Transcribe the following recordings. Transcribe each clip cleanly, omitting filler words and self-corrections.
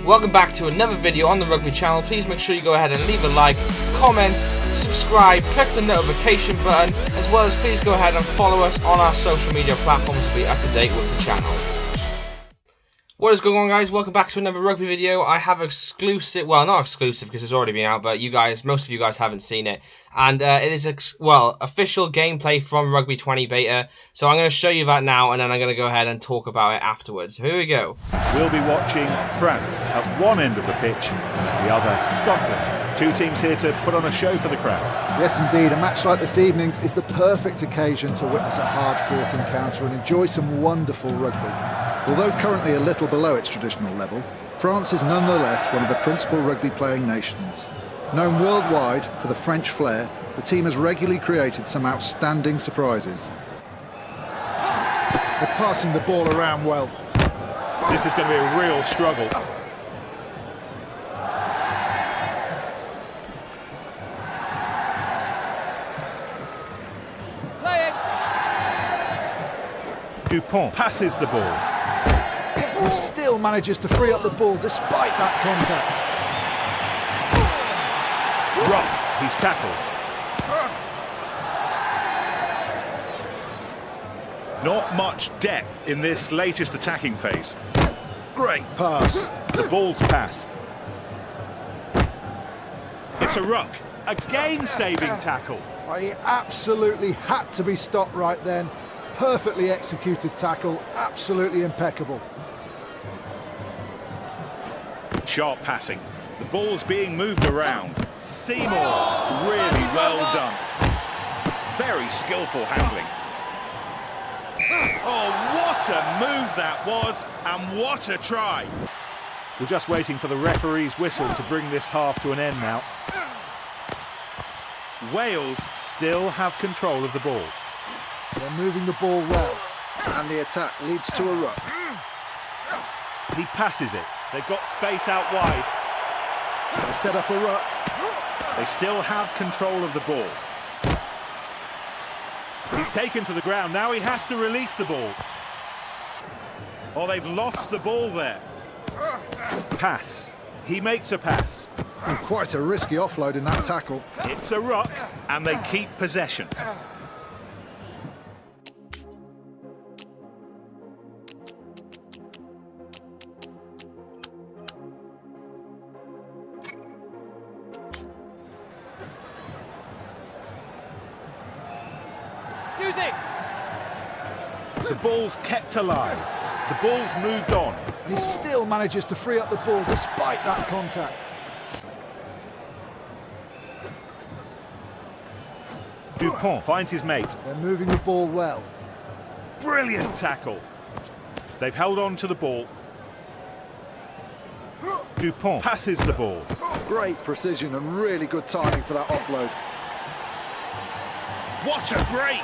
Welcome back to another video on the Rugby channel. Please make sure you go ahead and leave a like, comment, subscribe, click the notification button, as well as please go ahead and follow us on our social media platforms to be up to date with the channel. What is going on, guys? Welcome back to another Rugby video. I have exclusive, well, not exclusive because it's already been out, but most of you guys haven't seen it. And it is, official gameplay from Rugby 20 beta. So I'm going to show you that now, and then I'm going to go ahead and talk about it afterwards. So here we go. We'll be watching France at one end of the pitch, and at the other, Scotland. Two teams here to put on a show for the crowd. Yes, indeed. A match like this evening's is the perfect occasion to witness a hard-fought encounter and enjoy some wonderful rugby. Although currently a little below its traditional level, France is nonetheless one of the principal rugby-playing nations. Known worldwide for the French flair, the team has regularly created some outstanding surprises. They're passing the ball around well. This is going to be a real struggle. Dupont passes the ball. He still manages to free up the ball despite that contact. Rock, he's tackled. Not much depth in this latest attacking phase. Great pass. The ball's passed. It's a ruck, a game-saving tackle. He absolutely had to be stopped right then. Perfectly executed tackle, absolutely impeccable. Sharp passing. The ball's being moved around. Seymour, really well done. Very skillful handling. Oh, what a move that was, and what a try. We're just waiting for the referee's whistle to bring this half to an end now. Wales still have control of the ball. They're moving the ball well, and the attack leads to a ruck. He passes it. They've got space out wide. They set up a ruck. They still have control of the ball. He's taken to the ground. Now he has to release the ball. Oh, they've lost the ball there. Pass. He makes a pass. And quite a risky offload in that tackle. It's a ruck, and they keep possession. The ball's kept alive. The ball's moved on. He still manages to free up the ball despite that contact. Dupont finds his mate. They're moving the ball well. Brilliant tackle. They've held on to the ball. Dupont passes the ball. Great precision and really good timing for that offload. What a break!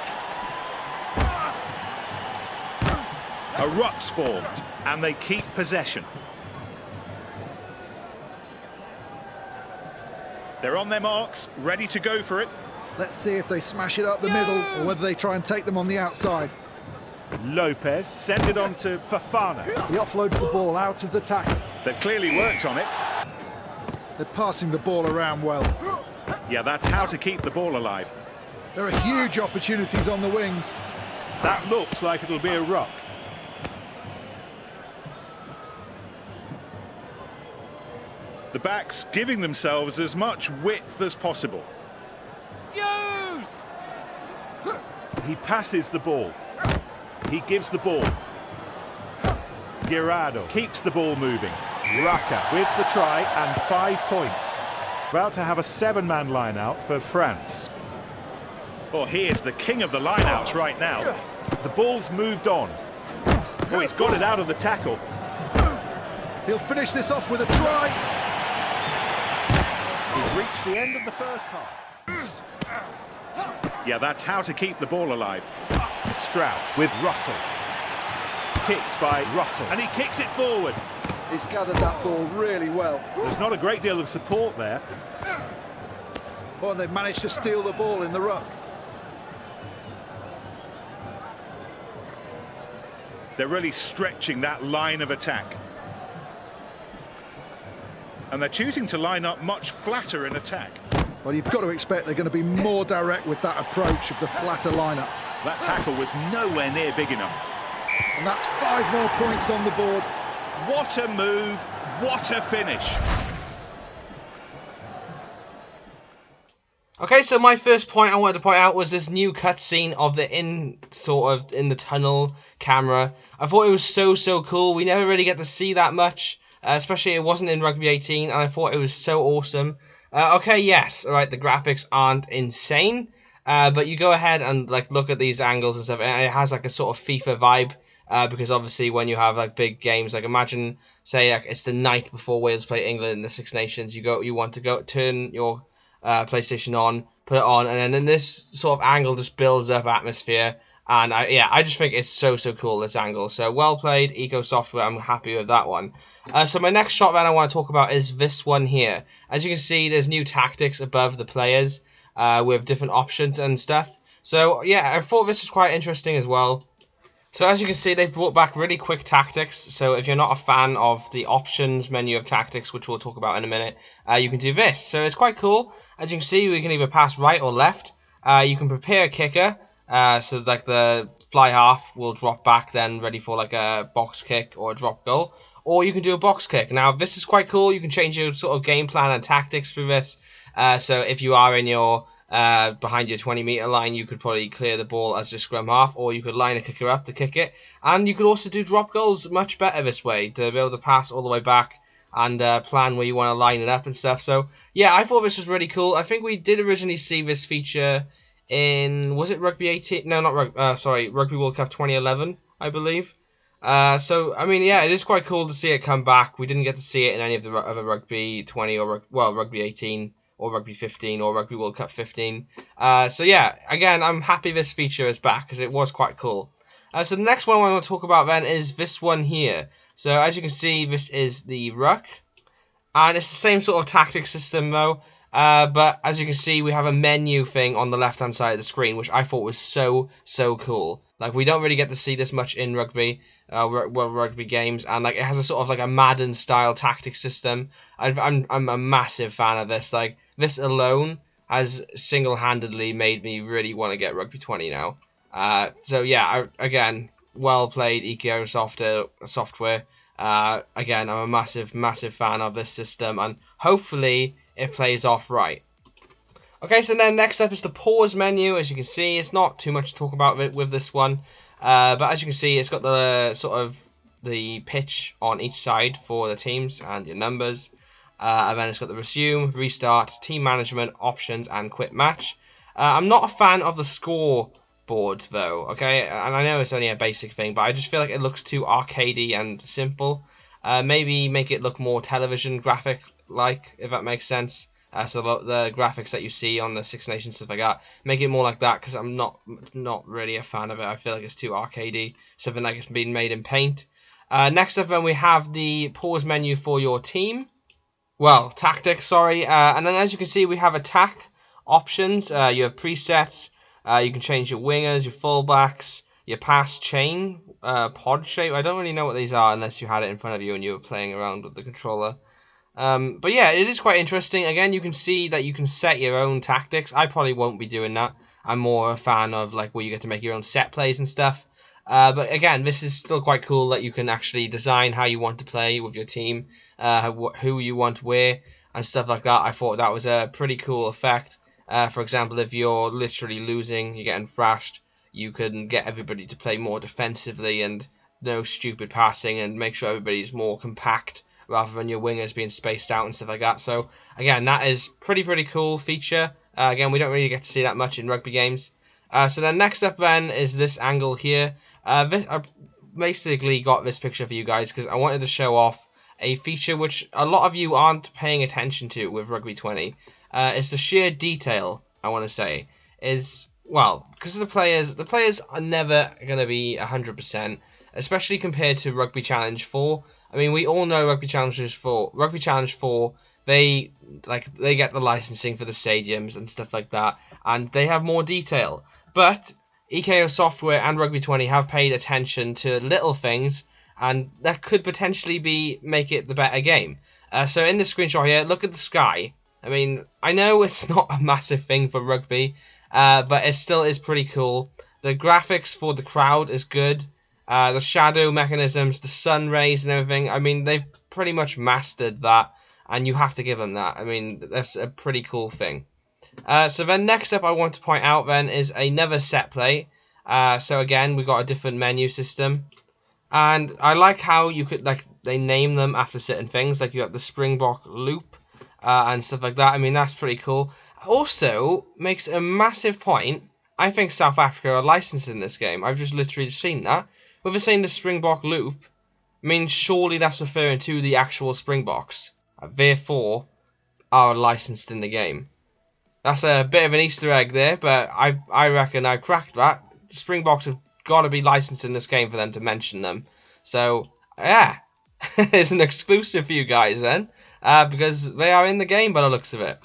A ruck's formed, and they keep possession. They're on their marks, ready to go for it. Let's see if they smash it up the middle or whether they try and take them on the outside. Lopez sends it on to Fafana. He offloads the ball out of the tackle. They've clearly worked on it. They're passing the ball around well. Yeah, that's how to keep the ball alive. There are huge opportunities on the wings. That looks like it'll be a ruck. The backs giving themselves as much width as possible. He passes the ball. He gives the ball. Girado keeps the ball moving. Raka with the try and 5 points. About to have a 7-man line-out for France. Oh, he is the king of the line-outs right now. The ball's moved on. Oh, he's got it out of the tackle. He'll finish this off with a try. He's reached the end of the first half. Yeah, that's how to keep the ball alive. Strauss with Russell. Kicked by Russell, and he kicks it forward. He's gathered that ball really well. There's not a great deal of support there. Oh, and they've managed to steal the ball in the ruck. They're really stretching that line of attack. And they're choosing to line up much flatter in attack. Well, you've got to expect they're going to be more direct with that approach of the flatter lineup. That tackle was nowhere near big enough. And that's 5 more points on the board. What a move, what a finish. Okay, so my first point I wanted to point out was this new cutscene of the in the tunnel camera. I thought it was so cool. We never really get to see that much, especially it wasn't in Rugby 18, and I thought it was so awesome. Okay, yes, alright, the graphics aren't insane, but you go ahead and like look at these angles and stuff, and it has like a sort of FIFA vibe, because obviously when you have like big games, like imagine, say, like, it's the night before Wales play England in the Six Nations, you want to go turn your PlayStation on, put it on, and then this sort of angle just builds up atmosphere, and I just think it's so cool, this angle. So well played, Eco Software. I'm happy with that one. So my next shot that I want to talk about is this one here. As you can see, there's new tactics above the players with different options and stuff. So yeah, I thought this was quite interesting as well. So as you can see, they've brought back really quick tactics. So if you're not a fan of the options menu of tactics, which we'll talk about in a minute, you can do this. So it's quite cool. As you can see, we can either pass right or left. You can prepare a kicker. So like the fly half will drop back then, ready for like a box kick or a drop goal. Or you can do a box kick. Now this is quite cool. You can change your sort of game plan and tactics through this. So if you are in your behind your 20-meter line, you could probably clear the ball as your scrum half, or you could line a kicker up to kick it, and you could also do drop goals much better this way, to be able to pass all the way back and plan where you want to line it up and stuff. So yeah, I thought this was really cool. I think we did originally see this feature in, was it Rugby 18? No, not Rugby World Cup 2011, I believe. So I mean, yeah, it is quite cool to see it come back. We didn't get to see it in any of the other Rugby 20 or Rugby 18 or Rugby 15 or Rugby World Cup 15. So yeah, again, I'm happy this feature is back because it was quite cool. So the next one I want to talk about then is this one here. So as you can see, this is the ruck, and it's the same sort of tactic system though. But as you can see, we have a menu thing on the left hand side of the screen, which I thought was so cool. Like, we don't really get to see this much in rugby, rugby games, and like it has a sort of like a Madden style tactic system. I'm a massive fan of this. Like, this alone has single-handedly made me really want to get Rugby 20 now. So yeah, again, well played, Eco Software. Again, I'm a massive fan of this system, and hopefully it plays off right. Okay, so then next up is the pause menu. As you can see, it's not too much to talk about with this one, but as you can see, it's got the sort of the pitch on each side for the teams and your numbers, and then it's got the resume, restart, team management, options, and quit match. I'm not a fan of the score board though, okay, and I know it's only a basic thing, but I just feel like it looks too arcadey and simple. Maybe make it look more television graphic like, if that makes sense. So the graphics that you see on the Six Nations, stuff like that, make it more like that, because I'm not really a fan of it. I feel like it's too arcadey, something like it's been made in Paint. Next up then we have the pause menu for your team. Well, tactics, sorry. And then as you can see, we have attack options. You have presets. You can change your wingers, your fullbacks, your pass chain, pod shape. I don't really know what these are unless you had it in front of you and you were playing around with the controller. But yeah, it is quite interesting. Again, you can see that you can set your own tactics. I probably won't be doing that. I'm more a fan of like where you get to make your own set plays and stuff. But again, this is still quite cool that you can actually design how you want to play with your team, who you want where, and stuff like that. I thought that was a pretty cool effect. For example, if you're literally losing, you're getting thrashed, you can get everybody to play more defensively and no stupid passing, and make sure everybody's more compact rather than your wingers being spaced out and stuff like that. So again, that is pretty cool feature. Again, we don't really get to see that much in rugby games. So then next up then is this angle here. I basically got this picture for you guys because I wanted to show off a feature which a lot of you aren't paying attention to with Rugby 20. It's the sheer detail, I want to say, is, well, because of the players are never going to be 100%, especially compared to Rugby Challenge 4. I mean, we all know Rugby Challenge 4, they get the licensing for the stadiums and stuff like that, and they have more detail. But EKO Software and Rugby 20 have paid attention to little things, and that could potentially make it the better game. So in the screenshot here, look at the sky. I mean, I know it's not a massive thing for rugby, but it still is pretty cool. The graphics for the crowd is good. The shadow mechanisms, the sun rays and everything, I mean, they've pretty much mastered that, and you have to give them that. I mean, that's a pretty cool thing. So then next up I want to point out then is another set play. So again, we got a different menu system. And I like how you could, like, they name them after certain things. Like you have the Springbok loop and stuff like that. I mean, that's pretty cool. Also, makes a massive point. I think South Africa are licensed in this game. I've just literally seen that. With it saying the Springbok loop, I mean, surely that's referring to the actual Springboks. Therefore, are licensed in the game. That's a bit of an Easter egg there, but I reckon I cracked that. Springboks have got to be licensed in this game for them to mention them. So, yeah, it's an exclusive for you guys then, because they are in the game by the looks of it.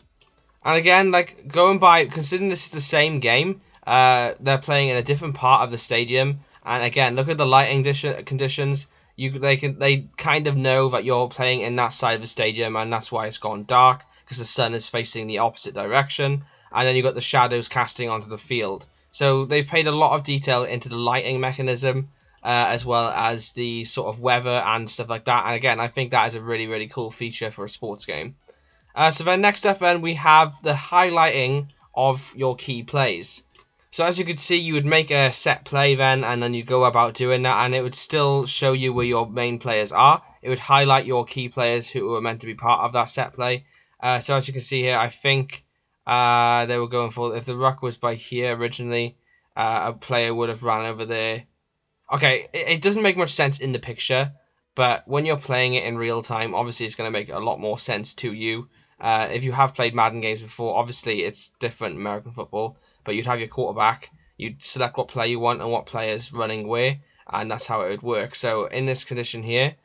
And again, like, going by, considering this is the same game, they're playing in a different part of the stadium. And again, look at the lighting conditions. They kind of know that you're playing in that side of the stadium, and that's why it's gone dark, because the sun is facing the opposite direction. And then you've got the shadows casting onto the field. So they've paid a lot of detail into the lighting mechanism, as well as the sort of weather and stuff like that. And again, I think that is a really, really cool feature for a sports game. So then next up then we have the highlighting of your key plays. So as you can see, you would make a set play then, and then you'd go about doing that, and it would still show you where your main players are. It would highlight your key players who were meant to be part of that set play. So as you can see here, I think they were going for, if the ruck was by here originally, a player would have ran over there. Okay, it doesn't make much sense in the picture, but when you're playing it in real time, obviously it's going to make a lot more sense to you. If you have played Madden games before, obviously it's different American football, but you'd have your quarterback, you'd select what player you want and what player's running where, and that's how it would work. So in this condition here,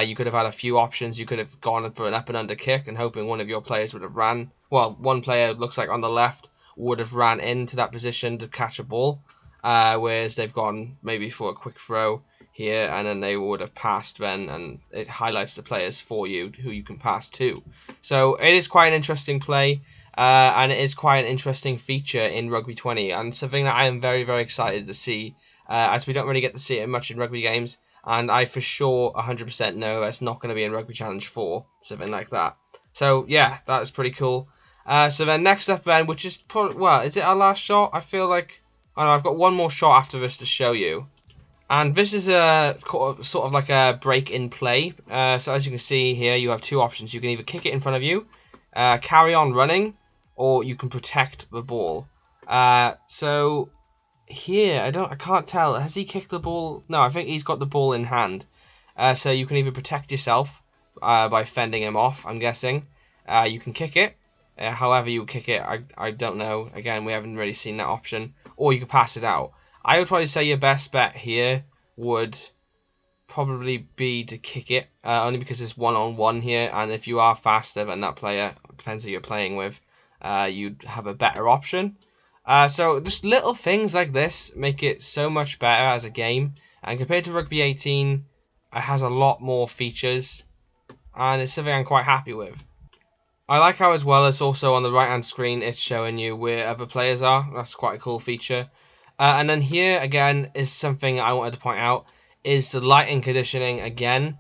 you could have had a few options. You could have gone for an up and under kick and hoping one of your players would have ran. Well, one player looks like on the left would have ran into that position to catch a ball, whereas they've gone maybe for a quick throw here, and then they would have passed then, and it highlights the players for you who you can pass to. So it is quite an interesting play, and it is quite an interesting feature in Rugby 20, and something that I am very, very excited to see, as we don't really get to see it much in rugby games, and I for sure 100% know that's not going to be in Rugby Challenge 4, something like that. So yeah, that is pretty cool. So then next up then, which is probably, well, is it our last shot? I feel like, oh no, I've got one more shot after this to show you. And this is a sort of like a break in play. So as you can see here, you have two options. You can either kick it in front of you, carry on running, or you can protect the ball. So here, I can't tell. Has he kicked the ball? No, I think he's got the ball in hand. So you can either protect yourself by fending him off, I'm guessing. You can kick it. However you kick it, I don't know. Again, we haven't really seen that option. Or you can pass it out. I would probably say your best bet here would probably be to kick it, only because it's one-on-one here, and if you are faster than that player, depends who you're playing with, you'd have a better option. So just little things like this make it so much better as a game, and compared to Rugby 18, it has a lot more features, and it's something I'm quite happy with. I like how as well as also on the right hand screen it's showing you where other players are. That's quite a cool feature. And then here again is something I wanted to point out, is the lighting conditioning again.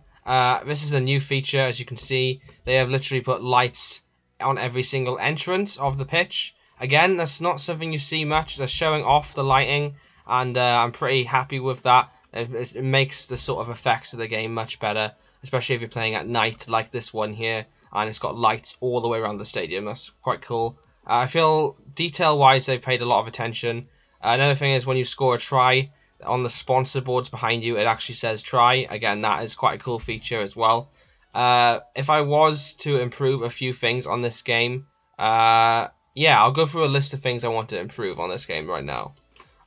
This is a new feature. As you can see, they have literally put lights on every single entrance of the pitch. Again, that's not something you see much. They're showing off the lighting, and I'm pretty happy with that. It makes the sort of effects of the game much better, especially if you're playing at night like this one here, and it's got lights all the way around the stadium. That's quite cool. I feel detail-wise they've paid a lot of attention. Another thing is when you score a try, on the sponsor boards behind you, it actually says try. Again, that is quite a cool feature as well. If I was to improve a few things on this game, yeah, I'll go through a list of things I want to improve on this game right now.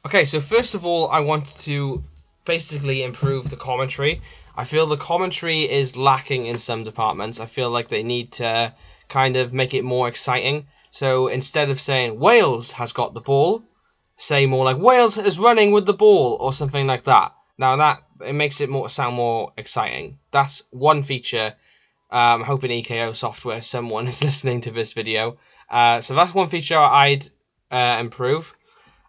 Okay, so first of all, I want to basically improve the commentary. I feel the commentary is lacking in some departments. I feel like they need to kind of make it more exciting. So instead of saying Wales has got the ball, say more like Wales is running with the ball or something like that. Now that it makes it sound more exciting. That's one feature I'm hoping EKO Software, someone is listening to this video. So that's one feature I'd improve.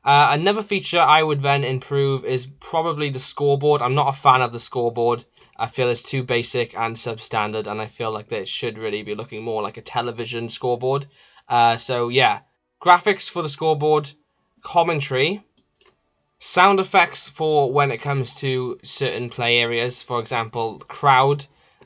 Another feature I would then improve is probably the scoreboard. I'm not a fan of the scoreboard. I feel it's too basic and substandard, and I feel like that it should really be looking more like a television scoreboard. So yeah, graphics for the scoreboard, commentary, sound effects for when it comes to certain play areas. For example, crowd.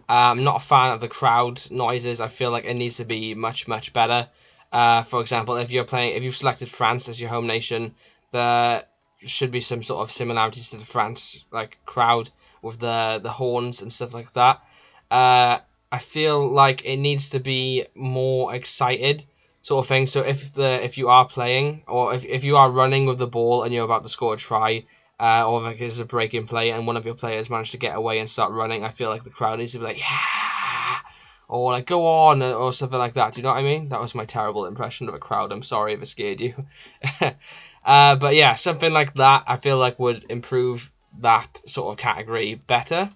I'm not a fan of the crowd noises. I feel like it needs to be much, much better. For example, if you've selected France as your home nation, there should be some sort of similarities to the France like crowd with the horns and stuff like that. I feel like it needs to be more excited sort of thing. So if you are playing, or if you are running with the ball and you're about to score a try, or like there's a break in play and one of your players managed to get away and start running, I feel like the crowd needs to be like, yeah, or like go on, or something like that. Do you know what I mean? That was my terrible impression of a crowd. I'm sorry if it scared you. But yeah, something like that I feel like would improve that sort of category better.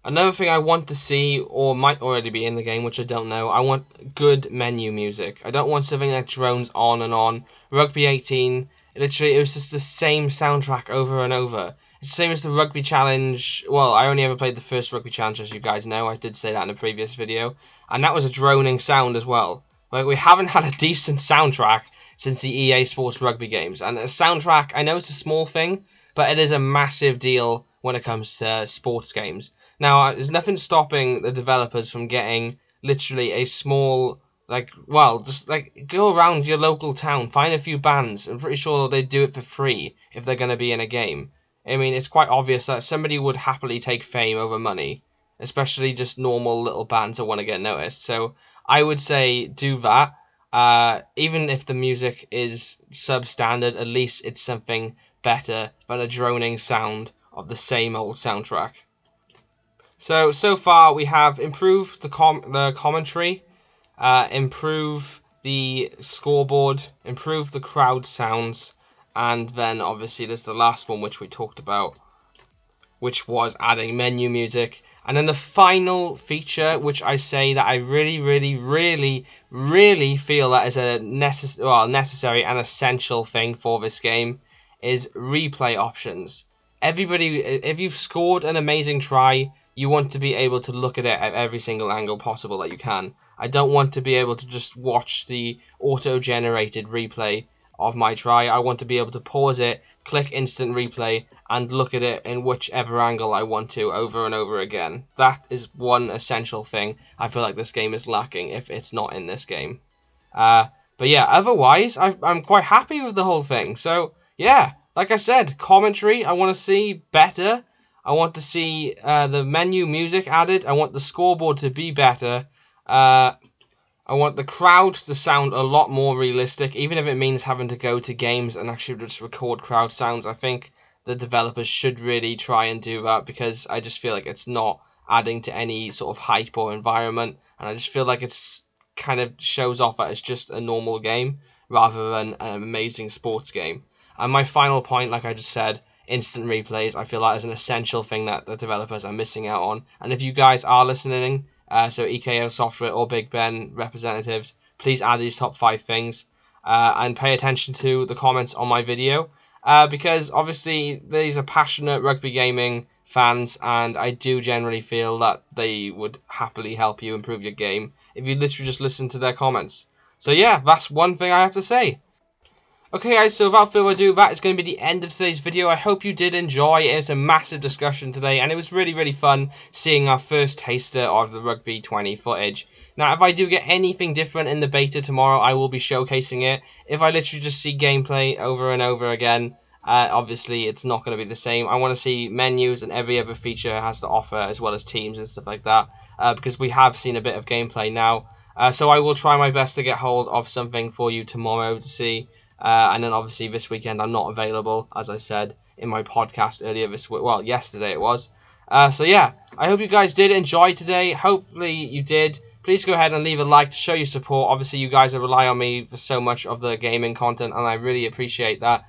Another thing I want to see, or might already be in the game, which I don't know, I want good menu music. I don't want something that drones on and on. Rugby 18, literally, it was just the same soundtrack over and over. It's the same as the Rugby Challenge. Well, I only ever played the first Rugby Challenge, as you guys know. I did say that in a previous video. And that was a droning sound as well. Like, we haven't had a decent soundtrack since the EA Sports Rugby games. And a soundtrack, I know it's a small thing, but it is a massive deal when it comes to sports games. Now, there's nothing stopping the developers from getting literally a small, just go around your local town, find a few bands. I'm pretty sure they'd do it for free if they're going to be in a game. I mean, it's quite obvious that somebody would happily take fame over money, especially just normal little bands that want to get noticed. So I would say do that. Even if the music is substandard, at least it's something better than a droning sound of the same old soundtrack. So far we have improved the commentary, improve the scoreboard, improve the crowd sounds, and then obviously there's the last one which we talked about, which was adding menu music. And then the final feature, which I say that I really feel that is a necessary and essential thing for this game, is replay options. Everybody, if you've scored an amazing try, you want to be able to look at it at every single angle possible that you can. I don't want to be able to just watch the auto-generated replay of my try. I want to be able to pause it, click instant replay, and look at it in whichever angle I want to over and over again. That is one essential thing I feel like this game is lacking if it's not in this game. But yeah, otherwise, I'm quite happy with the whole thing. So yeah, like I said, commentary, I want to see better. I want to see the menu music added. I want the scoreboard to be better. I want the crowd to sound a lot more realistic, even if it means having to go to games and actually just record crowd sounds. I think the developers should really try and do that, because I just feel like it's not adding to any sort of hype or environment, and I just feel like it's kind of shows off that it's just a normal game rather than an amazing sports game. And my final point, like I just said, instant replays, I feel like is an essential thing that the developers are missing out on. And if you guys are listening, so EKO Software or Big Ben representatives, please add these top 5 things, and pay attention to the comments on my video, because obviously these are passionate rugby gaming fans, and I do generally feel that they would happily help you improve your game if you literally just listen to their comments. So yeah, that's one thing I have to say. Okay guys, so without further ado, that is going to be the end of today's video. I hope you did enjoy. It was a massive discussion today, and it was really fun seeing our first taster of the Rugby 20 footage. Now, if I do get anything different in the beta tomorrow, I will be showcasing it. If I literally just see gameplay over and over again, obviously it's not going to be the same. I want to see menus and every other feature it has to offer, as well as teams and stuff like that, because we have seen a bit of gameplay now. So I will try my best to get hold of something for you tomorrow to see. And then obviously this weekend I'm not available, as I said in my podcast earlier this week. Well, yesterday it was. So yeah, I hope you guys did enjoy today. Hopefully you did. Please go ahead and leave a like to show your support. Obviously you guys rely on me for so much of the gaming content, and I really appreciate that.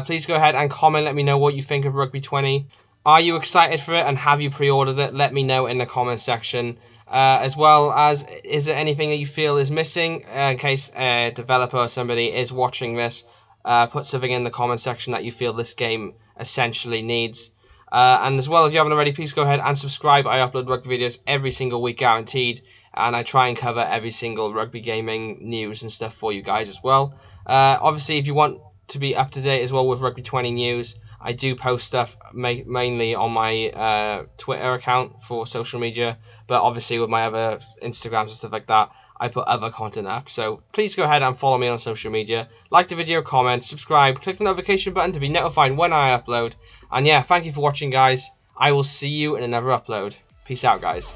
Please go ahead and comment. Let me know what you think of Rugby 20. Are you excited for it, and have you pre-ordered it? Let me know in the comment section. as well as, is there anything that you feel is missing in case a developer or somebody is watching this? Put something in the comment section that you feel this game essentially needs. And as well, if you haven't already, please go ahead and subscribe. I upload rugby videos every single week, guaranteed, and I try and cover every single rugby gaming news and stuff for you guys as well. Obviously, if you want to be up to date as well with Rugby 20 news, I do post stuff mainly on my Twitter account for social media, but obviously with my other Instagrams and stuff like that, I put other content up. So please go ahead and follow me on social media, like the video, comment, subscribe, click the notification button to be notified when I upload. And yeah, thank you for watching, guys. I will see you in another upload. Peace out, guys.